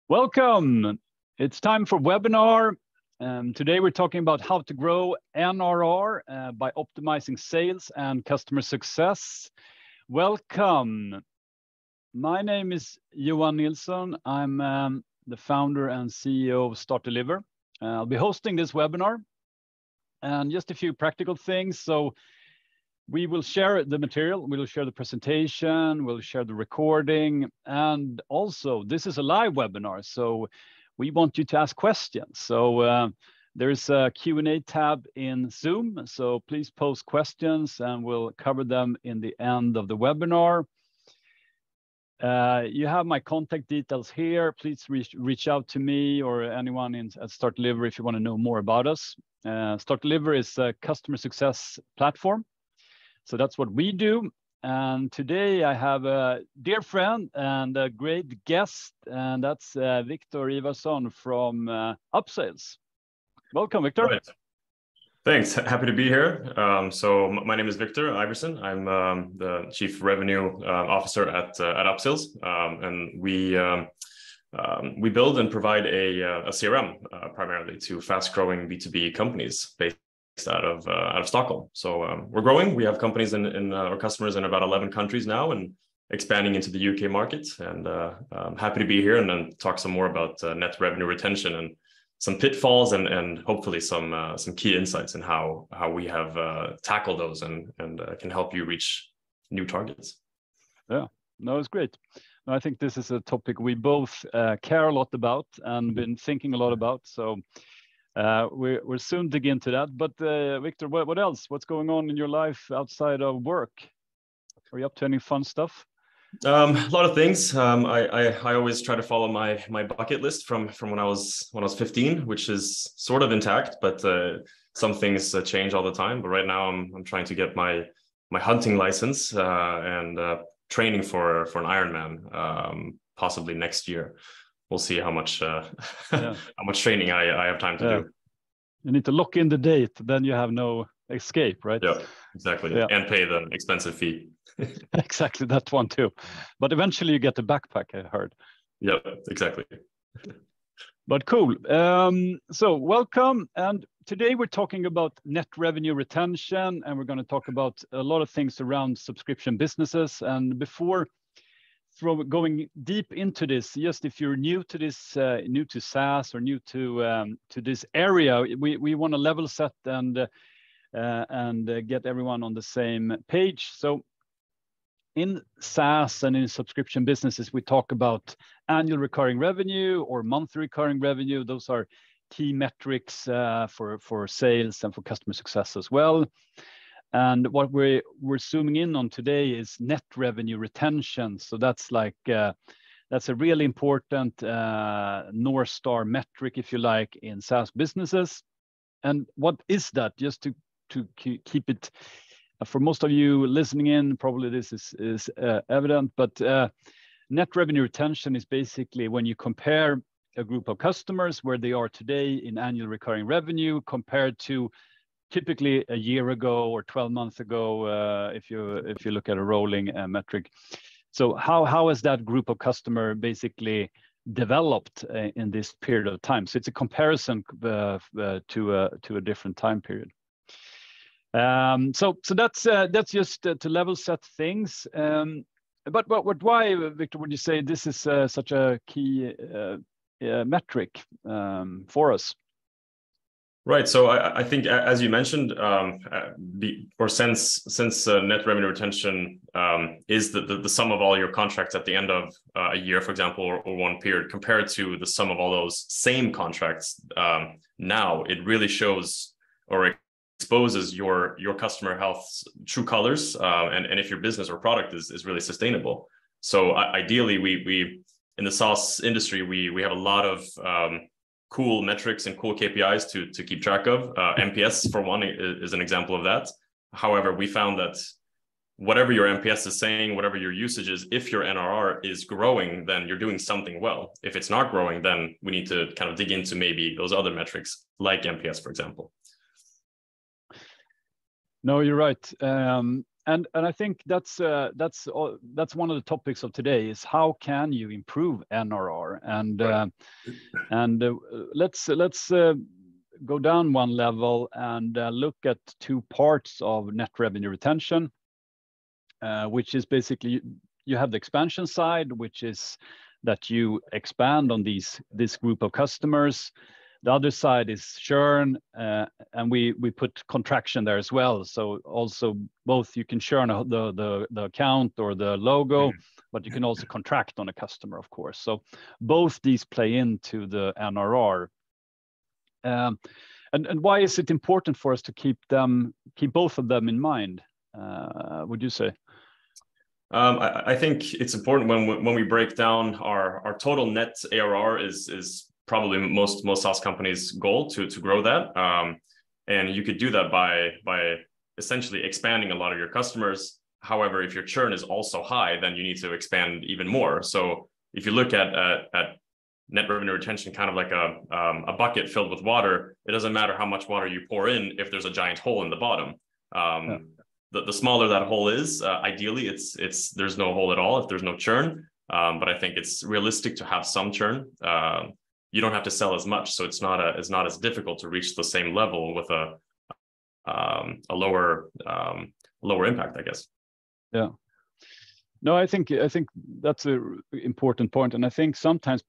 Welcome. It's time for webinar. Today we're talking about how to grow NRR by optimizing sales and customer success. Welcome. My name is Johan Nilsson. I'm the founder and CEO of Start Deliver. I'll be hosting this webinar and just a few practical things. So we will share the material, we will share the presentation, we'll share the recording, and also this is a live webinar, so we want you to ask questions. So there's a Q&A tab in Zoom, so please post questions and we'll cover them in the end of the webinar. You have my contact details here. Please reach out to me or anyone at Start Deliver if you want to know more about us. Start Deliver is a customer success platform. So that's what we do. And today I have a dear friend and a great guest, and that's Victor Ivarsson from Upsales. Welcome, Victor. Right. Thanks. Happy to be here. So my name is Victor Ivarsson. I'm the Chief Revenue Officer at Upsales, and we build and provide a CRM primarily to fast-growing B2B companies based out of Stockholm. So we're growing. We have companies in our customers in about 11 countries now, and expanding into the UK market. And I'm happy to be here and then talk some more about net revenue retention and some pitfalls and hopefully some key insights in how we have tackled those and can help you reach new targets. Yeah, no, it's great. I think this is a topic we both care a lot about and been thinking a lot about. So we're soon dig into that. But Victor, what else? What's going on in your life outside of work? Are you up to any fun stuff? A lot of things. I always try to follow my bucket list from when I was 15, which is sort of intact, but some things change all the time. But right now I'm trying to get my hunting license and training for an Ironman possibly next year. We'll see how much how much training I have time to do. You need to lock in the date, then you have no escape, right? Yeah, exactly. Yeah. And pay the expensive fee. Exactly, that one too. But eventually you get the backpack, I heard. Yeah, exactly. But cool. So welcome. And today we're talking about net revenue retention, and we're going to talk about a lot of things around subscription businesses. And before going deep into this, just if you're new to this, new to SaaS or new to this area, we want to level set and get everyone on the same page. So in SaaS and in subscription businesses, we talk about annual recurring revenue or monthly recurring revenue. Those are key metrics for sales and for customer success as well. And what we're zooming in on today is net revenue retention. So that's like that's a really important North Star metric, if you like, in SaaS businesses. And what is that? Just to keep it for most of you listening in, probably this is evident, but net revenue retention is basically when you compare a group of customers where they are today in annual recurring revenue compared to typically a year ago or 12 months ago, if you look at a rolling metric. So how has that group of customer basically developed in this period of time? So it's a comparison to a different time period. So that's just to level set things. But why, Victor, would you say this is such a key metric for us? Right. So I think, as you mentioned, since net revenue retention is the sum of all your contracts at the end of a year, for example, or one period, compared to the sum of all those same contracts, now it really shows or exposes your customer health's true colors, and if your business or product is really sustainable. So ideally, we in the SaaS industry, we have a lot of cool metrics and cool KPIs to keep track of. NPS, for one, is an example of that. However, we found that whatever your NPS is saying, whatever your usage is, if your NRR is growing, then you're doing something well. If it's not growing, then we need to kind of dig into maybe those other metrics like NPS, for example. No, you're right. And And I think that's one of the topics of today is how can you improve NRR, and let's go down one level and look at two parts of net revenue retention, which is basically you have the expansion side, which is that you expand on this group of customers. The other side is churn, and we put contraction there as well. So also both you can churn the account or the logo, but you can also contract on a customer, of course. So both these play into the NRR. And why is it important for us to keep both of them in mind? Would you say? I think it's important when we break down our total net ARR is probably most SaaS companies' goal to grow that, and you could do that by essentially expanding a lot of your customers. However, if your churn is also high, then you need to expand even more. So if you look at net revenue retention kind of like a bucket filled with water, it doesn't matter how much water you pour in if there's a giant hole in the bottom. The smaller that hole is, ideally there's no hole at all if there's no churn. But I think it's realistic to have some churn. You don't have to sell as much, so it's not as difficult to reach the same level with a lower impact, I guess. Yeah. No, I think that's an important point, and I think sometimes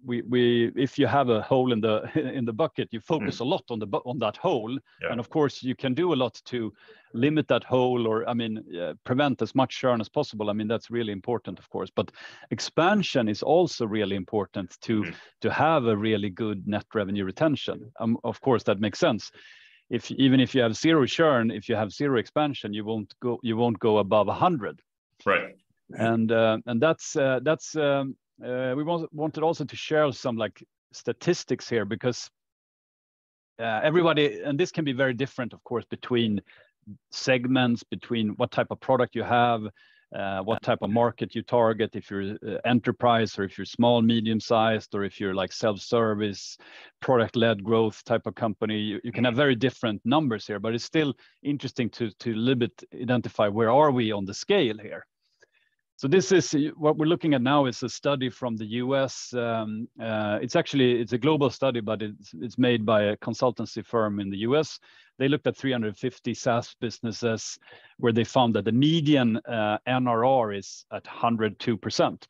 we if you have a hole in the bucket, you focus a lot on that hole, and of course you can do a lot to limit that hole, or prevent as much churn as possible. I mean, that's really important, of course. But expansion is also really important to have a really good net revenue retention. Of course, that makes sense. Even if you have zero churn, if you have zero expansion, you won't go above 100. Right. And that's we wanted also to share some like statistics here, because everybody, and this can be very different, of course, between segments, between what type of product you have, what type of market you target, if you're enterprise or if you're small, medium-sized, or if you're like self-service, product-led growth type of company. You can have very different numbers here, but it's still interesting to a little bit identify where are we on the scale here. So this is what we're looking at now is a study from the US. It's a global study, but it's made by a consultancy firm in the US. They looked at 350 SaaS businesses where they found that the median NRR is at 102%.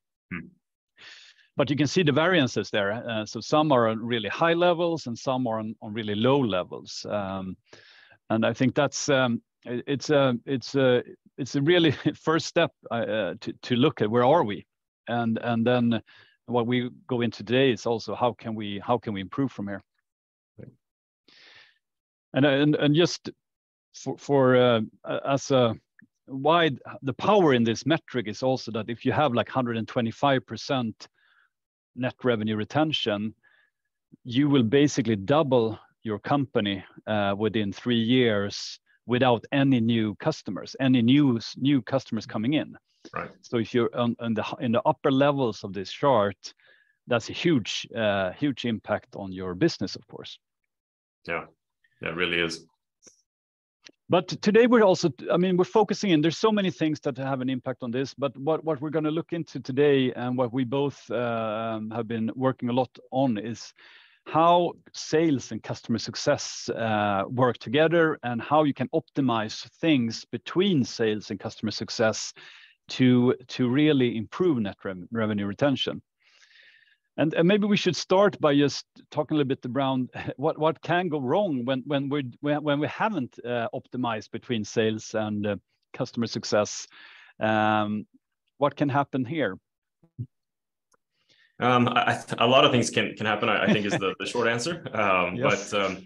But you can see the variances there. So some are on really high levels and some are on really low levels. And I think that's it's a really first step to look at where are we, and then what we go into today is also how can we improve from here. And just for as a wide, the power in this metric is also that if you have like 125% net revenue retention, you will basically double your company within 3 years without any new customers, any new customers coming in. Right. So if you're in the upper levels of this chart, that's a huge impact on your business, of course. Yeah, it really is. But today we're focusing in. There's so many things that have an impact on this. But what we're going to look into today, and what we both have been working a lot on, is how sales and customer success work together, and how you can optimize things between sales and customer success to really improve net revenue retention. And maybe we should start by just talking a little bit around what can go wrong when we haven't optimized between sales and customer success. What can happen here? A lot of things can happen, I think, is the short answer. Yes. But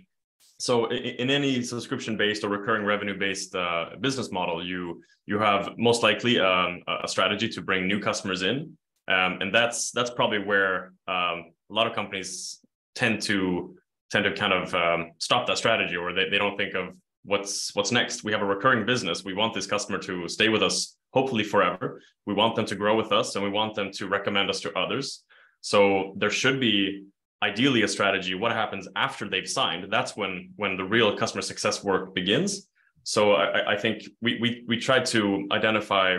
so in any subscription-based or recurring revenue-based business model, you have most likely a strategy to bring new customers in, and that's probably where a lot of companies tend to kind of stop that strategy, or they don't think of what's next. We have a recurring business. We want this customer to stay with us, hopefully forever. We want them to grow with us, and we want them to recommend us to others. So there should be ideally a strategy. What happens after they've signed? That's when the real customer success work begins. So I think we try to identify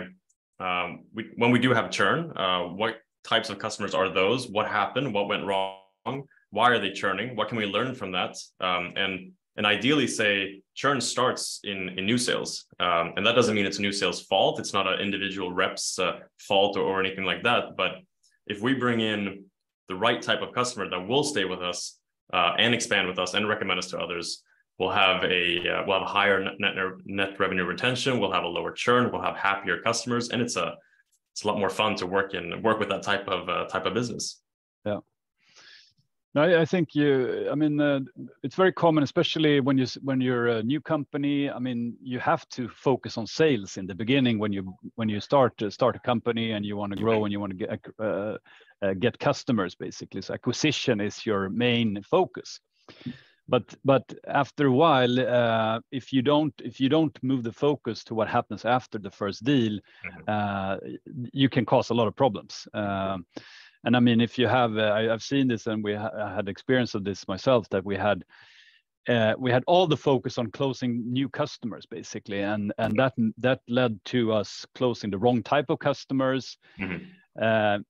when we do have churn, what types of customers are those? What happened? What went wrong? Why are they churning? What can we learn from that? And ideally say churn starts in new sales. And that doesn't mean it's a new sales fault. It's not an individual rep's fault or anything like that. But if we bring in the right type of customer that will stay with us and expand with us and recommend us to others, we'll have a higher net revenue retention. We'll have a lower churn. We'll have happier customers, and it's a lot more fun to work with that type of business. Yeah. No, I think it's very common, especially when you're a new company. I mean, you have to focus on sales in the beginning when you start a company and you want to grow and you want to get customers, basically. So acquisition is your main focus. But after a while, if you don't move the focus to what happens after the first deal, you can cause a lot of problems. And I mean, if you have, I've seen this, and I had experience of this myself, that we had all the focus on closing new customers, basically, and that led to us closing the wrong type of customers.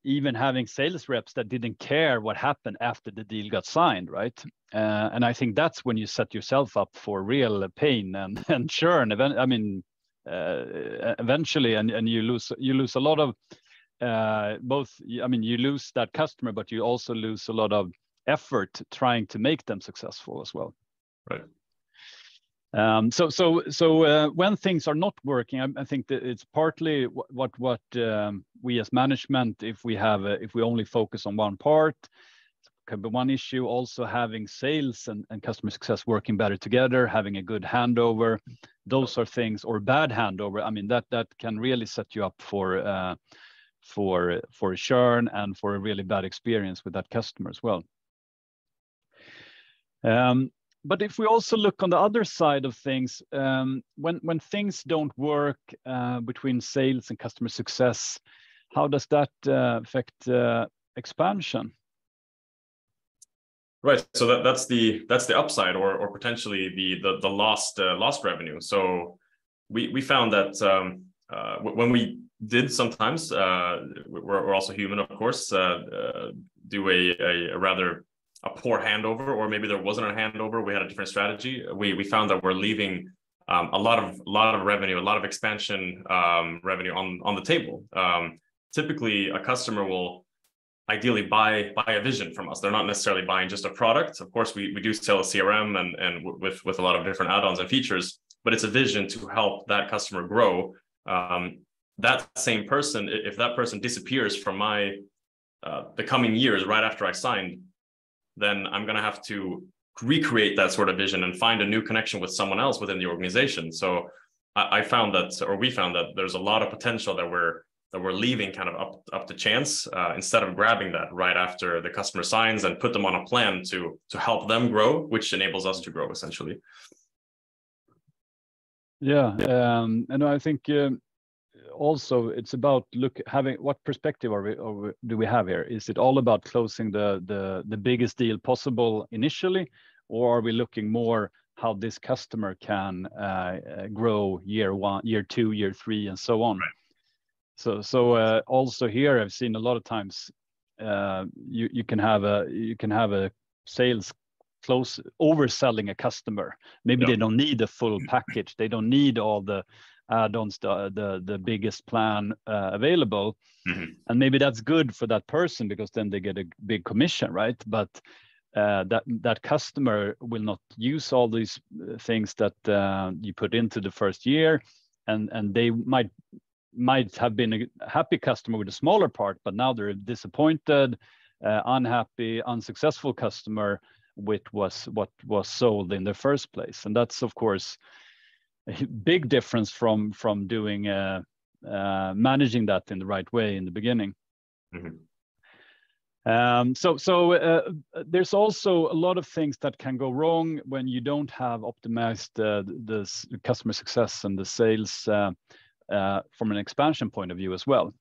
Even having sales reps that didn't care what happened after the deal got signed, right? And I think that's when you set yourself up for real pain and churn. Eventually, and you lose a lot of both. I mean, you lose that customer, but you also lose a lot of effort trying to make them successful as well. Right. So when things are not working, I think that it's partly what we as management, if we only focus on one part, could be one issue. Also having sales and customer success working better together, having a good handover, those are things, or bad handover. I mean, that can really set you up for churn and for a really bad experience with that customer as well. But if we also look on the other side of things, when things don't work between sales and customer success, how does that affect expansion? Right. So that's the upside, or potentially the lost revenue. So we found that when we did sometimes, we're also human, of course, do a rather poor handover, or maybe there wasn't a handover, we had a different strategy. We found that we're leaving a lot of revenue, a lot of expansion revenue on the table. Typically, a customer will ideally buy a vision from us. They're not necessarily buying just a product. Of course, we do sell a CRM and with a lot of different add-ons and features, but it's a vision to help that customer grow. That same person, if that person disappears from the coming years right after I signed, then I'm going to have to recreate that sort of vision and find a new connection with someone else within the organization. So we found that there's a lot of potential that we're leaving kind of up to chance, instead of grabbing that right after the customer signs and put them on a plan to help them grow, which enables us to grow essentially. Yeah, and I think also it's about having what perspective do we have here? Is it all about closing the biggest deal possible initially, or are we looking more how this customer can grow year 1, year 2, year 3, and so on? Right. So also here I've seen a lot of times you can have a sales close overselling a customer. Maybe they don't need a full package. They don't need all the add-ons, the biggest plan available. And maybe that's good for that person because then they get a big commission, right? But that customer will not use all these things that you put into the first year, and they might have been a happy customer with a smaller part, but now they're disappointed, unhappy, unsuccessful customer with what was sold in the first place. And that's of course a big difference from doing managing that in the right way in the beginning. So there's also a lot of things that can go wrong when you don't have optimized the customer success and the sales from an expansion point of view as well.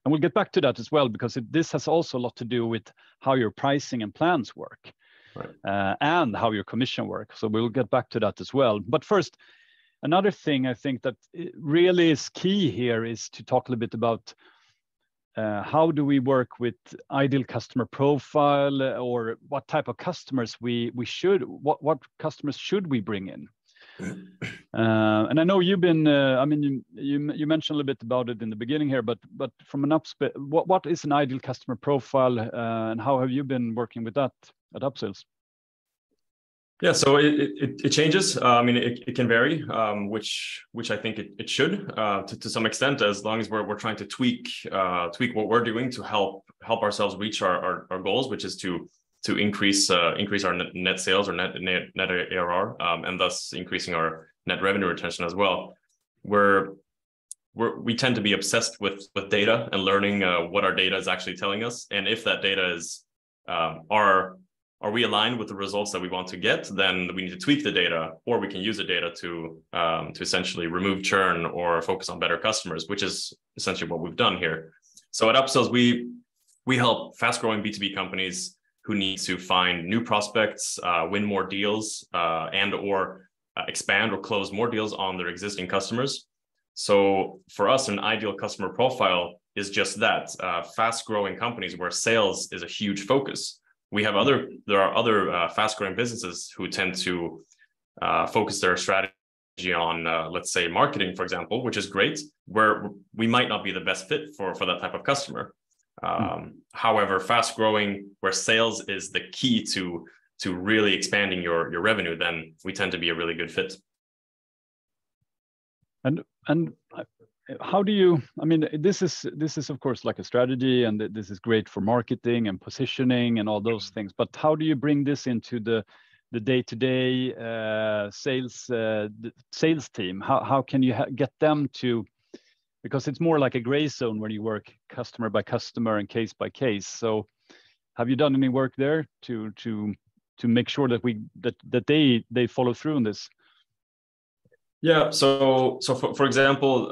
And we'll get back to that as well, because this has also a lot to do with how your pricing and plans work, and how your commission works. So we'll get back to that as well. But first, another thing I think that really is key here is to talk a little bit about how do we work with ideal customer profile, or what type of customers what customers should we bring in? And I know you've been, I mean, you mentioned a little bit about it in the beginning here, but from an what is an ideal customer profile, and how have you been working with that at Upsales? Yeah, so it changes. I mean, it can vary, which I think it should to some extent, as long as we're trying to tweak what we're doing to help ourselves reach our goals, which is to increase our net sales or net ARR, and thus increasing our net revenue retention as well. We tend to be obsessed with data and learning what our data is actually telling us, and if that data is are we aligned with the results that we want to get, then we need to tweak the data, or we can use the data to essentially remove churn or focus on better customers, which is essentially what we've done here. So at Upsales, we help fast-growing B2B companies who need to find new prospects, win more deals, and or expand or close more deals on their existing customers. So for us, an ideal customer profile is just that, fast-growing companies where sales is a huge focus. There are other fast-growing businesses who tend to focus their strategy on, let's say, marketing, for example, which is great, where we might not be the best fit for that type of customer. However, fast-growing, where sales is the key to really expanding your revenue, then we tend to be a really good fit. And how do you, I mean, this is of course like a strategy, and this is great for marketing and positioning and all those things, but how do you bring this into the day-to-day sales team? How can you get them to, because it's more like a gray zone when you work customer by customer and case by case. So have you done any work there to make sure that they follow through on this? Yeah. So for example,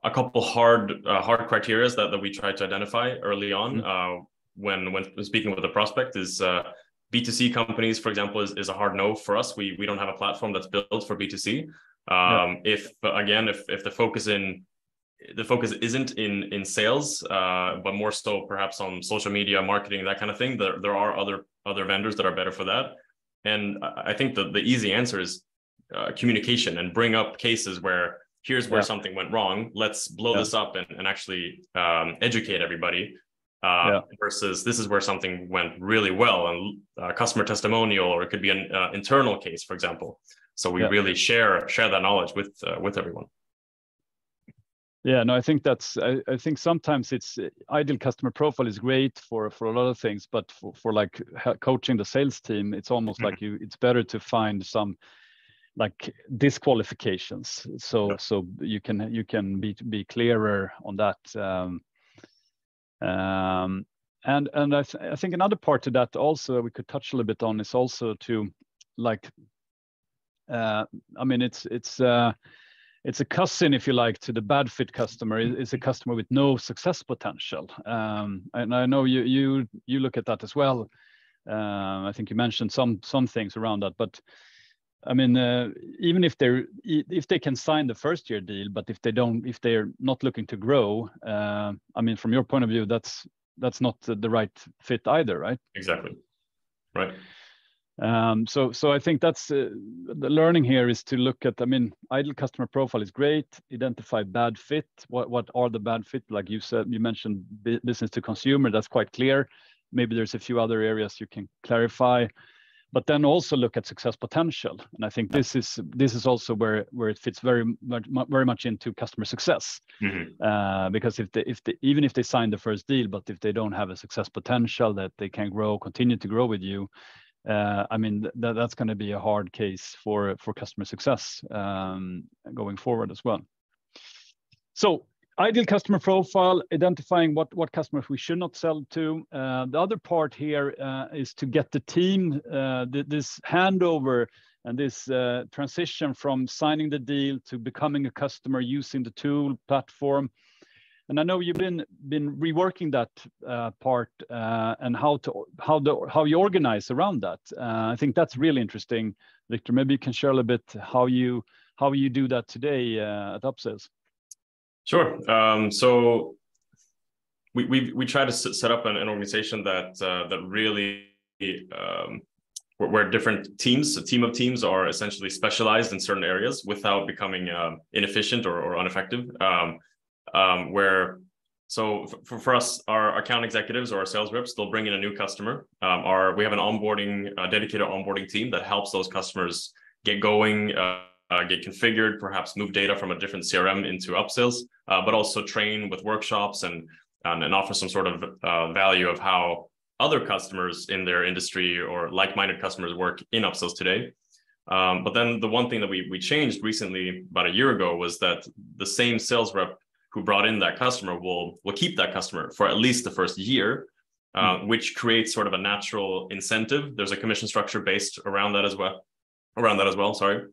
a couple hard criteria that we try to identify early on when speaking with a prospect is B2C companies, for example, is a hard no for us. We don't have a platform that's built for B2C. If the focus isn't in sales, but more so perhaps on social media marketing, that kind of thing, there are other vendors that are better for that. And I think the easy answer is communication, and bring up cases where here's where something went wrong. Let's blow this up and actually educate everybody. Versus this is where something went really well, and customer testimonial, or it could be an internal case, for example. So we really share that knowledge with everyone. Yeah, no, I think I think sometimes it's ideal customer profile is great for a lot of things, but for like coaching the sales team, it's almost like it's better to find some like disqualifications, so you can be clearer on that. And I think another part to that also we could touch a little bit on is also to like, I mean, it's a cousin, if you like, to the bad fit customer. Is a customer with no success potential, and I know you look at that as well. I think you mentioned some things around that, but I mean, even if they can sign the first year deal, but if they're not looking to grow, I mean, from your point of view, that's not the right fit either, right? Exactly. Right. So I think that's the learning here is to look at, I mean, ideal customer profile is great. Identify bad fit. What are the bad fit? Like you said, you mentioned business to consumer. That's quite clear. Maybe there's a few other areas you can clarify, but then also look at success potential. And I think this is also where it fits very much into customer success. Because even if they sign the first deal, but if they don't have a success potential that they can continue to grow with you, I mean, that's going to be a hard case for customer success going forward as well. So ideal customer profile, identifying what customers we should not sell to. The other part here is to get the team, this handover and this transition from signing the deal to becoming a customer using the tool platform. And I know you've been reworking that part and how you organize around that. I think that's really interesting, Victor. Maybe you can share a little bit how you how you do that today at Upsales? Sure. So we try to set up an organization that really where different teams, a team of teams, are essentially specialized in certain areas without becoming inefficient or ineffective. For us, our account executives or our sales reps, they'll bring in a new customer. We have a dedicated onboarding team that helps those customers get going, get configured, perhaps move data from a different CRM into Upsales, but also train with workshops and offer some sort of value of how other customers in their industry or like-minded customers work in Upsales today. But then the one thing that we changed recently, about a year ago, was that the same sales rep who brought in that customer will keep that customer for at least the first year, which creates sort of a natural incentive. There's a commission structure based around that as well. Sorry.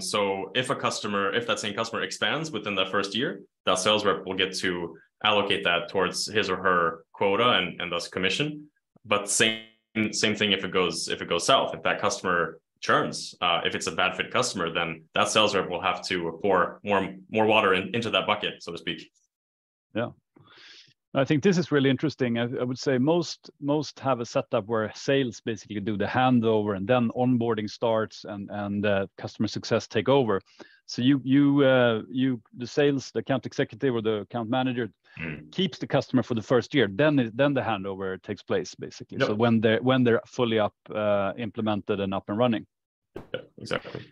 So if that same customer expands within that first year, that sales rep will get to allocate that towards his or her quota and thus commission. But same thing if it goes south. If that customer churns, if it's a bad fit customer, then that sales rep will have to pour more water into that bucket, so to speak. Yeah, I think this is really interesting. I would say most have a setup where sales basically do the handover and then onboarding starts and customer success take over. So the account executive or the account manager keeps the customer for the first year. Then the handover takes place basically. Yep. So when they're fully up, implemented and up and running. Yeah, exactly.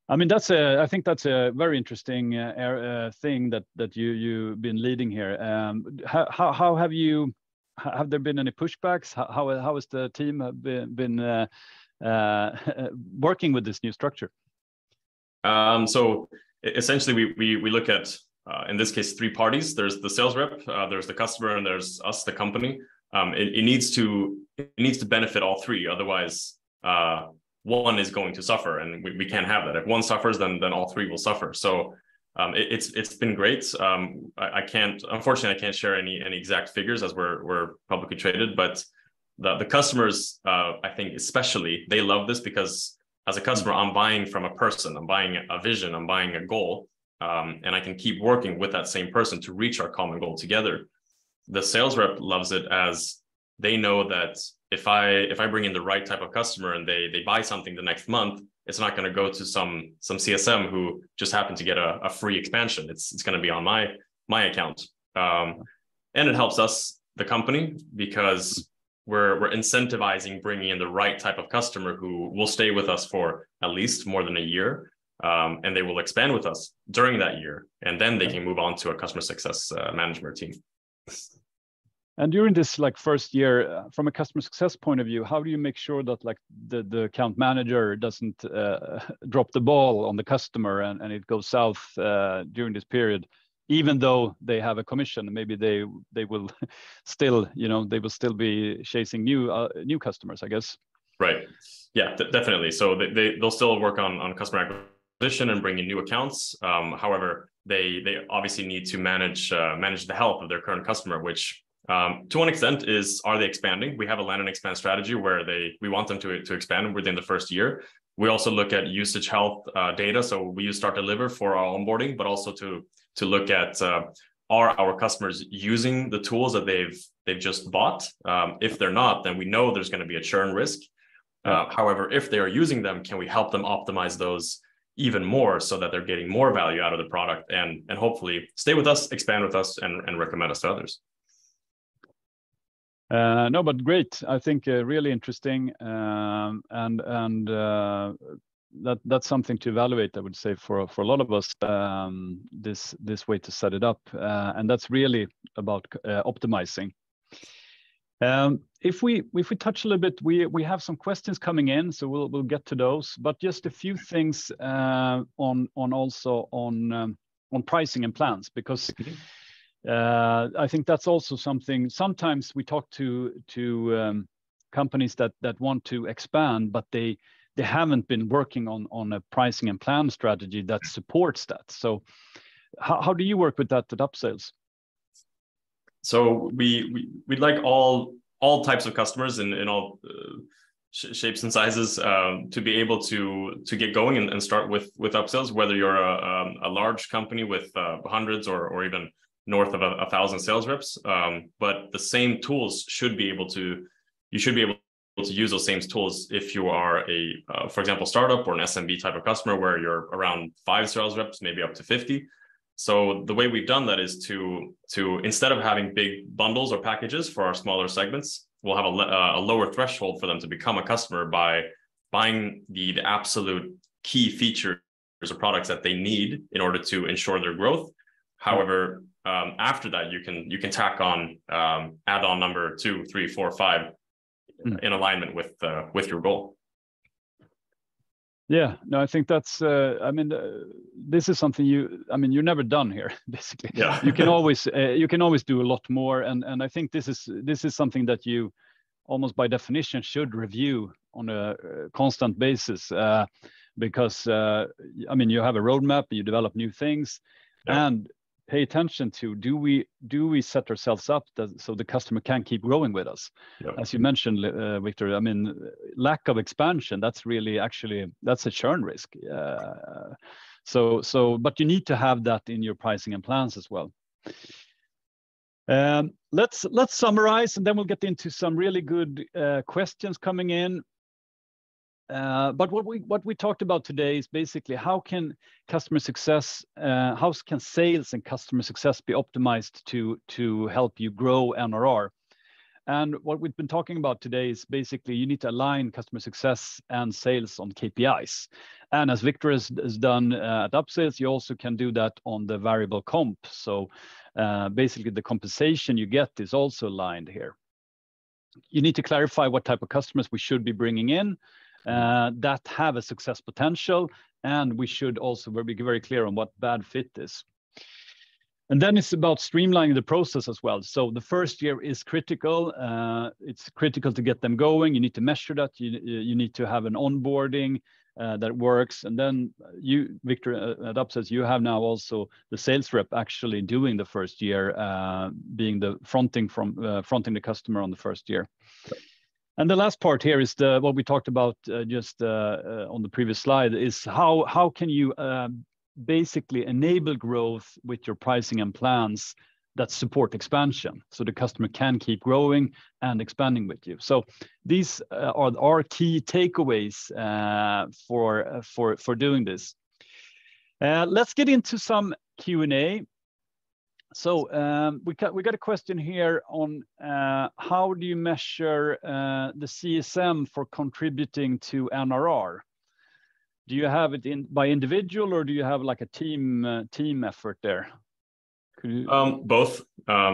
I mean, I think that's a very interesting thing that you've been leading here. How have there been any pushbacks? How has the team been working with this new structure? So essentially, we look at in this case 3 parties. There's the sales rep, there's the customer, and there's us, the company. It needs to benefit all 3. Otherwise, one is going to suffer, and we can't have that. If one suffers, then all 3 will suffer. So it's been great. Unfortunately, I can't share any exact figures as we're publicly traded, but the customers, I think especially, they love this because as a customer, I'm buying from a person, I'm buying a vision, I'm buying a goal, and I can keep working with that same person to reach our common goal together. The sales rep loves it as they know that if I bring in the right type of customer and they buy something the next month, it's not going to go to some CSM who just happened to get a free expansion. It's going to be on my account, and it helps us, the company, because we're incentivizing bringing in the right type of customer who will stay with us for at least more than a year, and they will expand with us during that year, and then they can move on to a customer success management team. And during this first year, from a customer success point of view, how do you make sure that the account manager doesn't drop the ball on the customer and it goes south during this period, even though they have a commission? Maybe they will still be chasing new customers, I guess. Right. Yeah, definitely. So they'll still work on customer acquisition and bring in new accounts. However, they obviously need to manage the health of their current customer, which to one extent are they expanding? We have a land and expand strategy where we want them to expand within the first year. We also look at usage health data. So we use Start Deliver for our onboarding, but also to look at are our customers using the tools that they've just bought? If they're not, then we know there's going to be a churn risk. However, if they are using them, can we help them optimize those even more so that they're getting more value out of the product and hopefully stay with us, expand with us, and recommend us to others? No, but great. I think really interesting, and that's something to evaluate, I would say, for a lot of us, this way to set it up, and that's really about optimizing. If we touch a little bit, we have some questions coming in, so we'll get to those. But just a few things on pricing and plans, because I think that's also something. Sometimes we talk to companies that want to expand, but they haven't been working on a pricing and plan strategy that supports that. So how do you work with that at Upsales? So we like all types of customers in all shapes and sizes to be able to get going and start with upsells, whether you're a large company with hundreds or even north of 1,000 sales reps. But the same tools should be able to use those same tools if you are for example, startup or an SMB type of customer where you're around 5 sales reps, maybe up to 50. So the way we've done that is to instead of having big bundles or packages for our smaller segments, we'll have a lower threshold for them to become a customer by buying the absolute key features or products that they need in order to ensure their growth. However, after that, you can tack on add-on number 2, 3, 4, 5 in alignment with your goal. Yeah, no, I think that's. I mean, this is something you're never done here. Basically, yeah. you can always do a lot more, and I think this is something that you almost by definition should review on a constant basis, because I mean, you have a roadmap, you develop new things, and pay attention to do we set ourselves up so the customer can keep growing with us. As you mentioned, Victor, I mean, lack of expansion, that's really that's a churn risk. But you need to have that in your pricing and plans as well. Let's summarize, and then we'll get into some really good questions coming in. But what we talked about today is basically how can customer success, how can sales and customer success be optimized to help you grow NRR? And what we've been talking about today is basically you need to align customer success and sales on KPIs. And as Victor has done at Upsales, you also can do that on the variable comp. So basically the compensation you get is also aligned here. You need to clarify what type of customers we should be bringing in that have a success potential, and we should also be very clear on what bad fit is. And then it's about streamlining the process as well. So the first year is critical. It's critical to get them going. You need to measure that. You need to have an onboarding that works. And then you, Victor, at Upsales, you have now also the sales rep actually doing the first year, being the fronting the customer on the first year. And the last part here is what we talked about just on the previous slide is how can you basically enable growth with your pricing and plans that support expansion, so the customer can keep growing and expanding with you. So these are our key takeaways for doing this. Let's get into some Q&A. So we got a question here on how do you measure the CSM for contributing to NRR? Do you have it by individual, or do you have like a team effort there? Both.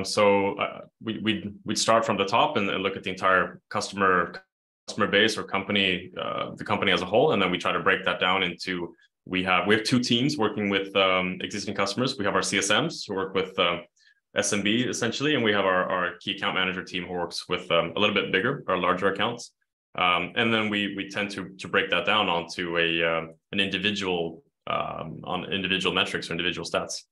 So we'd start from the top and look at the entire customer base or company, the company as a whole, and then we try to break that down into. We have 2 teams working with existing customers. We have our CSMs who work with SMB essentially, and we have our key account manager team who works with a little bit bigger or larger accounts. And then we tend to break that down onto an individual on individual metrics or individual stats.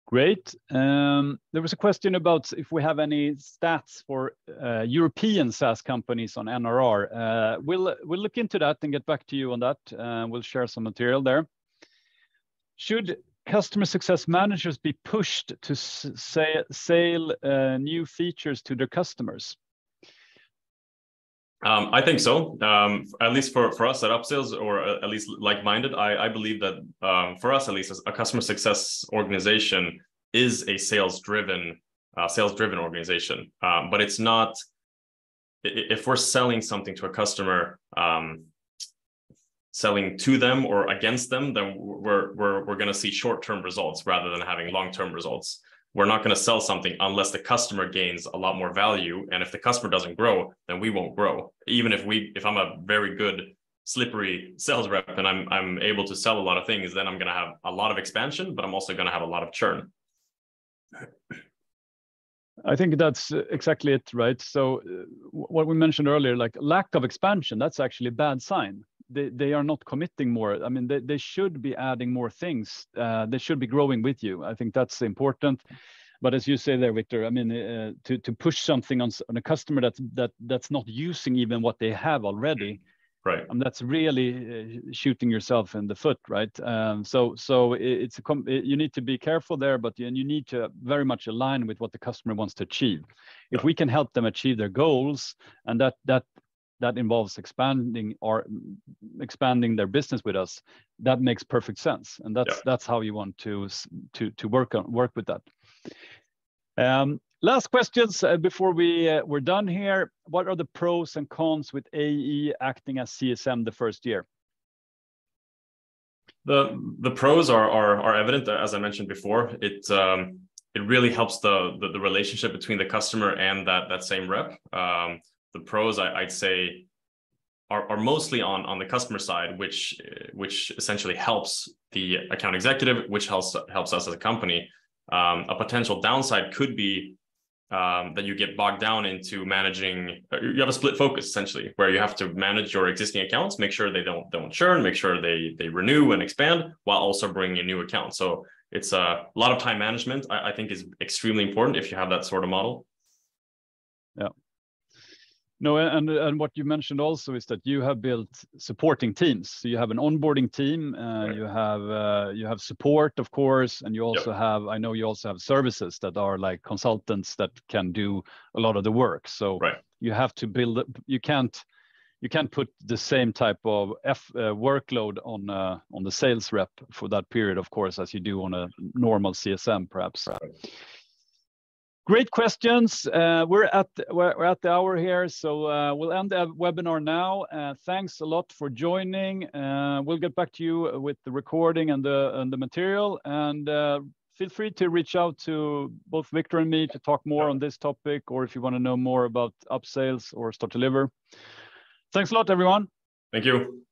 Great. There was a question about if we have any stats for European SaaS companies on NRR. We'll look into that and get back to you on that. We'll share some material there. Should customer success managers be pushed to sell new features to their customers? I think so. At least for us at Upsales, or at least like-minded, I believe that for us, at least, as a customer success organization is a sales-driven organization. But it's not. If we're selling something to a customer, selling to them or against them, then we're going to see short-term results rather than having long-term results. We're not going to sell something unless the customer gains a lot more value. And if the customer doesn't grow, then we won't grow. Even if I'm a very good, slippery sales rep and I'm able to sell a lot of things, then I'm going to have a lot of expansion, but I'm also going to have a lot of churn. I think that's exactly it, right? So what we mentioned earlier, like lack of expansion, that's actually a bad sign. They are not committing more. I mean, they should be adding more things. They should be growing with you. I think that's important. But as you say there, Victor, I mean, to push something on a customer that's not using even what they have already, right? And that's really shooting yourself in the foot, right? So you need to be careful there, but you need to very much align with what the customer wants to achieve. If we can help them achieve their goals, and that involves expanding their business with us, that makes perfect sense, and that's how you want to work with that. Last questions before we're done here. What are the pros and cons with AE acting as CSM the first year? The pros are evident, as I mentioned before. It really helps the relationship between the customer and that same rep. The pros, I'd say, are mostly on the customer side, which essentially helps the account executive, which helps us as a company. A potential downside could be that you get bogged down into managing. You have a split focus essentially, where you have to manage your existing accounts, make sure they don't churn, make sure they renew and expand, while also bringing in new accounts. So it's a lot of time management. I think is extremely important if you have that sort of model. Yeah. No, and what you mentioned also is that you have built supporting teams. So you have an onboarding team, right. You have support, of course, and you also have, I know you also have services that are like consultants that can do a lot of the work. So you have to build. You can't put the same type of workload on the sales rep for that period, of course, as you do on a normal CSM, perhaps. Right. Great questions. We're at the hour here, so we'll end the webinar now. Thanks a lot for joining. We'll get back to you with the recording and the material. And feel free to reach out to both Victor and me to talk more on this topic, or if you want to know more about Upsales or Start Deliver. Thanks a lot, everyone. Thank you.